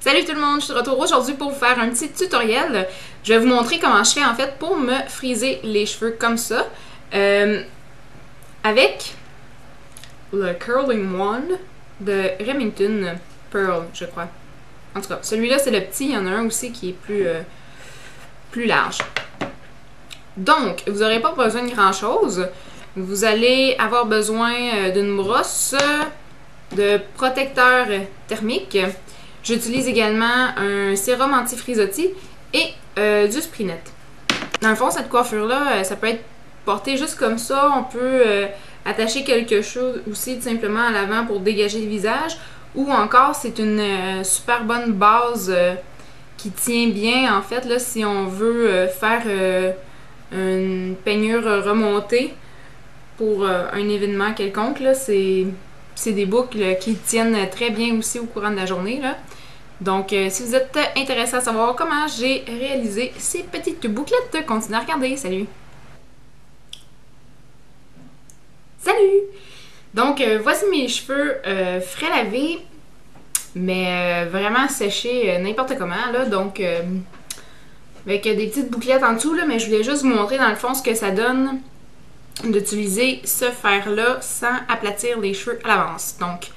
Salut tout le monde, je suis de retour aujourd'hui pour vous faire un petit tutoriel. Je vais vous montrer comment je fais en fait pour me friser les cheveux comme ça. Avec le Curling Wand de Remington Pearl, je crois. En tout cas, celui-là c'est le petit, il y en a un aussi qui est plus large. Donc, vous n'aurez pas besoin de grand chose. Vous allez avoir besoin d'une brosse, de protecteur thermique. J'utilise également un sérum anti-frisottis et du Sprinet. Dans le fond, cette coiffure-là, ça peut être porté juste comme ça. On peut attacher quelque chose aussi tout simplement à l'avant pour dégager le visage. Ou encore, c'est une super bonne base qui tient bien en fait là, si on veut faire une peignure remontée pour un événement quelconque. C'est des boucles qui tiennent très bien aussi au courant de la journée. Là. Donc, si vous êtes intéressé à savoir comment j'ai réalisé ces petites bouclettes, continuez à regarder. Salut! Salut! Donc, voici mes cheveux frais lavés, mais vraiment séchés n'importe comment. Là. Donc, avec des petites bouclettes en dessous, là, mais je voulais juste vous montrer dans le fond ce que ça donne d'utiliser ce fer-là sans aplatir les cheveux à l'avance. Donc,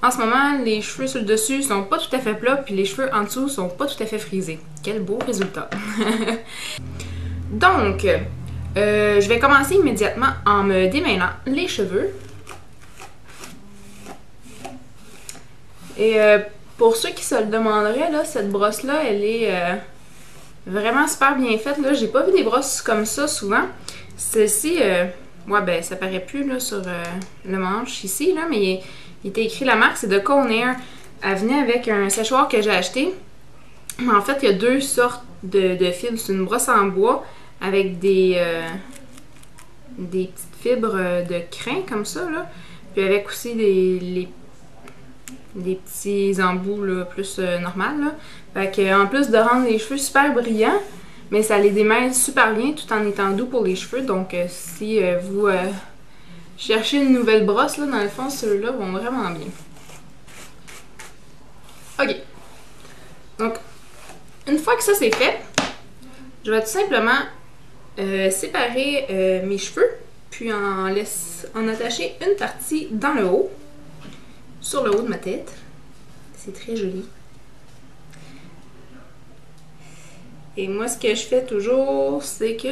en ce moment, les cheveux sur le dessus sont pas tout à fait plats, puis les cheveux en dessous sont pas tout à fait frisés. Quel beau résultat! Donc, je vais commencer immédiatement en me démêlant les cheveux. Et pour ceux qui se le demanderaient, là, cette brosse-là, elle est vraiment super bien faite. J'ai pas vu des brosses comme ça souvent. Celle-ci, ouais, ben, ça paraît plus là, sur le manche ici, là, mais il était écrit la marque, c'est de Conair. Elle venait avec un séchoir que j'ai acheté. Mais en fait, il y a deux sortes de fibres. C'est une brosse en bois avec des petites fibres de crin comme ça, là. Puis avec aussi des petits embouts là, plus normal. Là. Fait que, en plus de rendre les cheveux super brillants, mais ça les démêle super bien tout en étant doux pour les cheveux. Donc si vous cherchez une nouvelle brosse, là, dans le fond, ceux-là vont vraiment bien. Ok. Donc, une fois que ça c'est fait, je vais tout simplement séparer mes cheveux, puis en attacher une partie dans le haut, sur le haut de ma tête. C'est très joli. Et moi, ce que je fais toujours, c'est que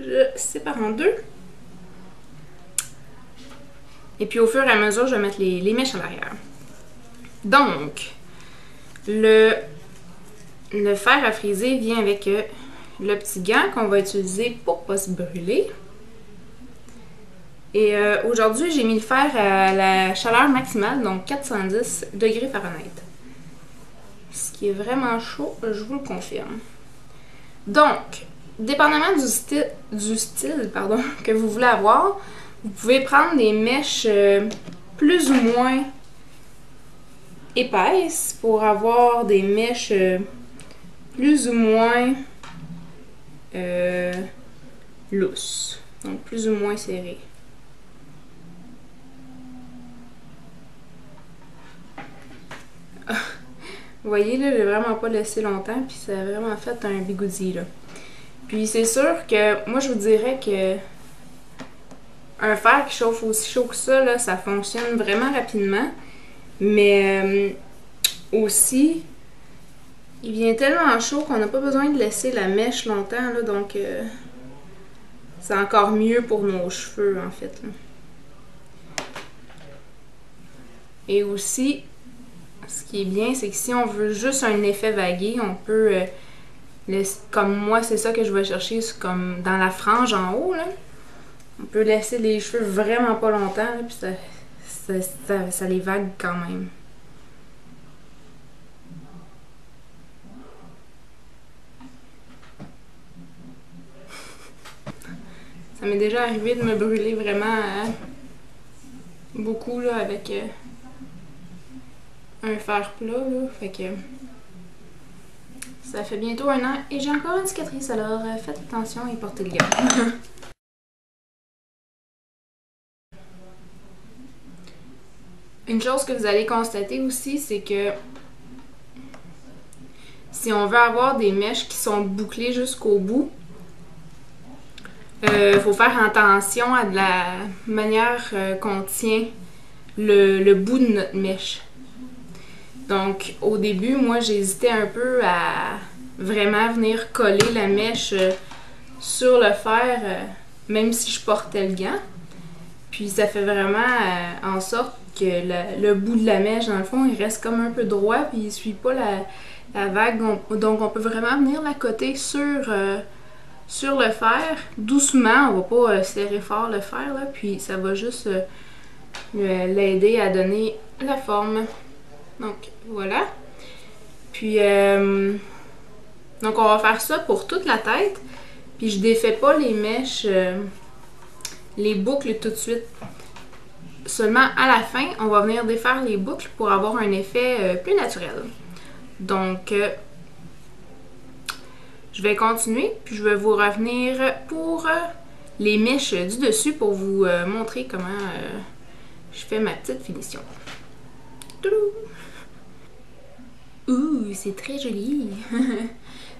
je sépare en deux. Et puis au fur et à mesure, je vais mettre les mèches à l'arrière. Donc, le fer à friser vient avec le petit gant qu'on va utiliser pour ne pas se brûler. Et aujourd'hui, j'ai mis le fer à la chaleur maximale, donc 410 degrés Fahrenheit. Ce qui est vraiment chaud, je vous le confirme. Donc, dépendamment du style que vous voulez avoir, vous pouvez prendre des mèches plus ou moins épaisses pour avoir des mèches plus ou moins lousses, donc plus ou moins serrées. Vous voyez, là, j'ai vraiment pas laissé longtemps, puis ça a vraiment fait un bigoudi, là. Puis c'est sûr que, moi, je vous dirais que un fer qui chauffe aussi chaud que ça, là, ça fonctionne vraiment rapidement. Mais aussi, il vient tellement chaud qu'on n'a pas besoin de laisser la mèche longtemps, là, donc c'est encore mieux pour nos cheveux, en fait. Là. Et aussi, ce qui est bien, c'est que si on veut juste un effet vagué, on peut, comme moi, c'est ça que je vais chercher, comme dans la frange en haut, là. On peut laisser les cheveux vraiment pas longtemps, là, puis ça les vague quand même. Ça m'est déjà arrivé de me brûler vraiment beaucoup là, avec un fer plat, là, fait que ça fait bientôt 1 an et j'ai encore une cicatrice, alors faites attention et portez le gant. Une chose que vous allez constater aussi, c'est que si on veut avoir des mèches qui sont bouclées jusqu'au bout, faut faire attention à de la manière qu'on tient le bout de notre mèche. Donc, au début, moi, j'hésitais un peu à vraiment venir coller la mèche sur le fer, même si je portais le gant. Puis, ça fait vraiment en sorte que le bout de la mèche, dans le fond, il reste comme un peu droit, puis il suit pas la vague. Donc, on peut vraiment venir la coter sur le fer, doucement. On va pas serrer fort le fer, là, puis ça va juste l'aider à donner la forme. Donc, voilà. Puis, donc on va faire ça pour toute la tête. Puis, je défais pas les mèches, les boucles tout de suite. Seulement à la fin, on va venir défaire les boucles pour avoir un effet plus naturel. Donc, je vais continuer, puis je vais vous revenir pour les mèches du dessus pour vous montrer comment je fais ma petite finition. Toulou! Ouh, c'est très joli!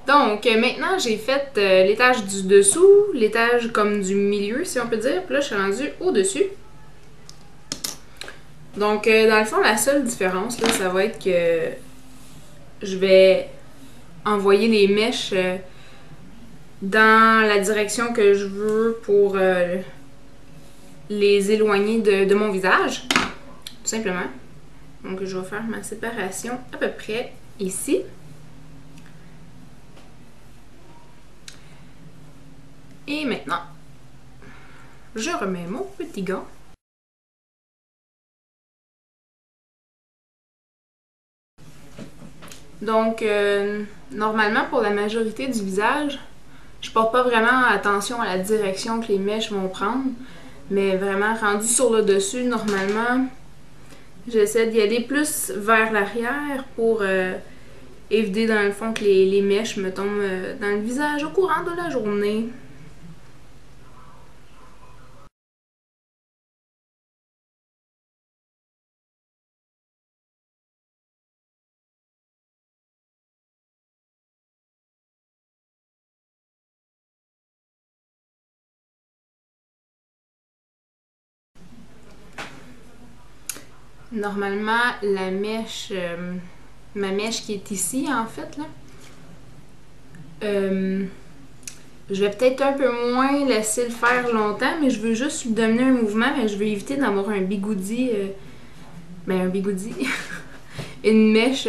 Donc, maintenant, j'ai fait l'étage du dessous, l'étage comme du milieu, si on peut dire. Puis là, je suis rendue au-dessus. Donc, dans le fond, la seule différence, là, ça va être que je vais envoyer les mèches dans la direction que je veux pour les éloigner de mon visage, tout simplement. Donc, je vais faire ma séparation à peu près ici. Et maintenant, je remets mon petit gant. Donc, normalement, pour la majorité du visage, je porte pas vraiment attention à la direction que les mèches vont prendre. Mais vraiment, rendu sur le dessus, normalement, j'essaie d'y aller plus vers l'arrière pour éviter dans le fond que les mèches me tombent dans le visage au courant de la journée. Normalement, la mèche, ma mèche qui est ici en fait, là, je vais peut-être un peu moins laisser le faire longtemps, mais je veux juste lui donner un mouvement, mais je veux éviter d'avoir un bigoudi, un bigoudi, une mèche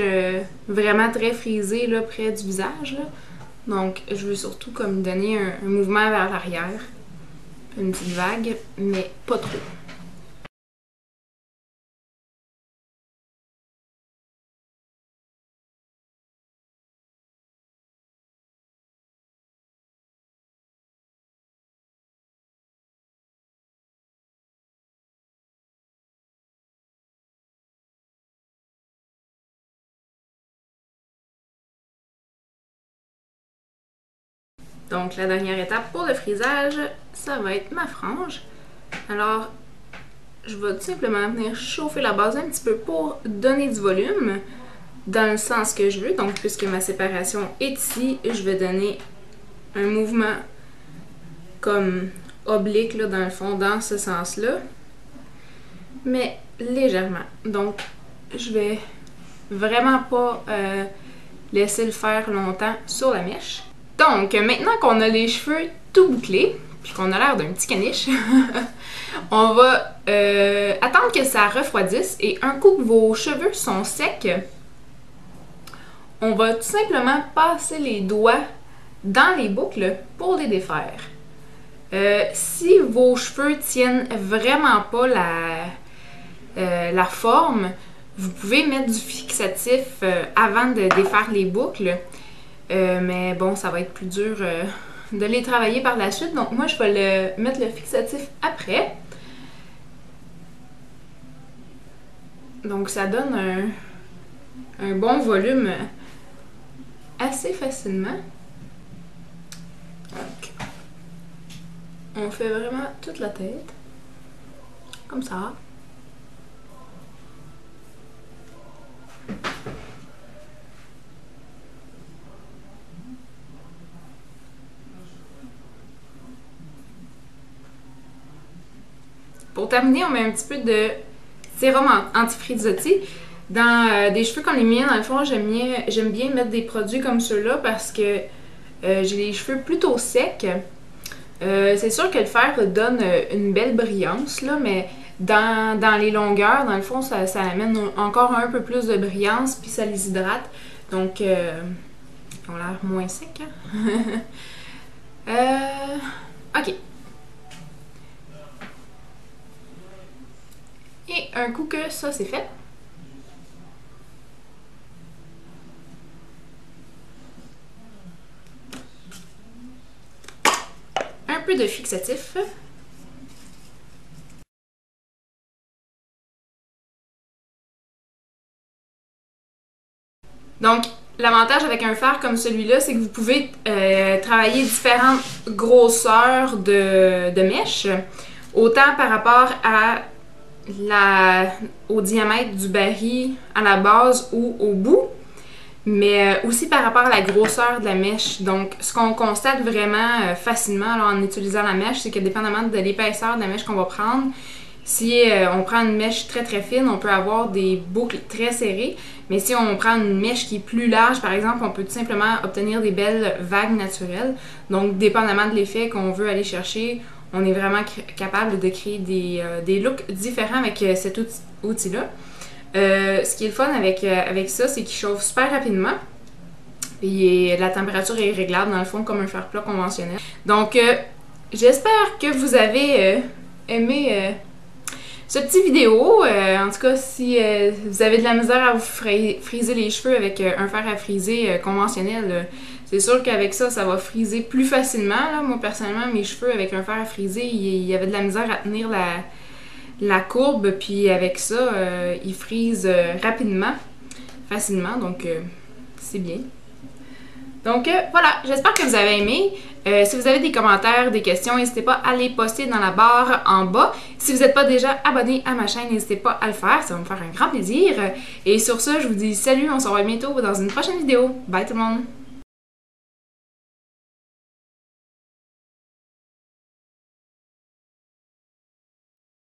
vraiment très frisée là, près du visage. Là. Donc, je veux surtout comme donner un mouvement vers l'arrière, une petite vague, mais pas trop. Donc, la dernière étape pour le frisage, ça va être ma frange. Alors, je vais tout simplement venir chauffer la base un petit peu pour donner du volume dans le sens que je veux. Donc, puisque ma séparation est ici, je vais donner un mouvement comme oblique, là, dans le fond, dans ce sens-là, mais légèrement. Donc, je vais vraiment pas laisser le faire longtemps sur la mèche. Donc, maintenant qu'on a les cheveux tout bouclés, puis qu'on a l'air d'un petit caniche, on va attendre que ça refroidisse et un coup que vos cheveux sont secs, on va tout simplement passer les doigts dans les boucles pour les défaire. Si vos cheveux tiennent vraiment pas la forme, vous pouvez mettre du fixatif avant de défaire les boucles. Mais bon, ça va être plus dur de les travailler par la suite. Donc moi, je vais mettre le fixatif après. Donc ça donne un bon volume assez facilement. Donc, on fait vraiment toute la tête. Comme ça. Pour terminer, on met un petit peu de sérum anti-frizzotis. Dans des cheveux comme les miens, dans le fond, j'aime bien mettre des produits comme ceux-là parce que j'ai les cheveux plutôt secs. C'est sûr que le fer donne une belle brillance, là, mais dans les longueurs, dans le fond, ça amène encore un peu plus de brillance, puis ça les hydrate. Donc, ils ont l'air moins secs, hein? Ok. Et un coup que ça c'est fait, un peu de fixatif. Donc, l'avantage avec un fer comme celui-là, c'est que vous pouvez travailler différentes grosseurs de mèches, autant par rapport au diamètre du baril à la base ou au bout, mais aussi par rapport à la grosseur de la mèche. Donc, ce qu'on constate vraiment facilement là, en utilisant la mèche, c'est que dépendamment de l'épaisseur de la mèche qu'on va prendre, si on prend une mèche très très fine, on peut avoir des boucles très serrées, mais si on prend une mèche qui est plus large, par exemple, on peut tout simplement obtenir des belles vagues naturelles. Donc, dépendamment de l'effet qu'on veut aller chercher, on est vraiment capable de créer des looks différents avec cet outil-là. Ce qui est le fun avec ça, c'est qu'il chauffe super rapidement. Et la température est réglable dans le fond comme un fer plat conventionnel. Donc, j'espère que vous avez aimé ce petit vidéo. En tout cas, si vous avez de la misère à vous friser les cheveux avec un fer à friser conventionnel, c'est sûr qu'avec ça, ça va friser plus facilement. Là. Moi, personnellement, mes cheveux avec un fer à friser, il y avait de la misère à tenir la courbe, puis avec ça, il frise rapidement, facilement, donc c'est bien. Donc voilà, j'espère que vous avez aimé. Si vous avez des commentaires, des questions, n'hésitez pas à les poster dans la barre en bas. Si vous n'êtes pas déjà abonné à ma chaîne, n'hésitez pas à le faire, ça va me faire un grand plaisir. Et sur ce, je vous dis salut, on se revoit bientôt dans une prochaine vidéo. Bye tout le monde!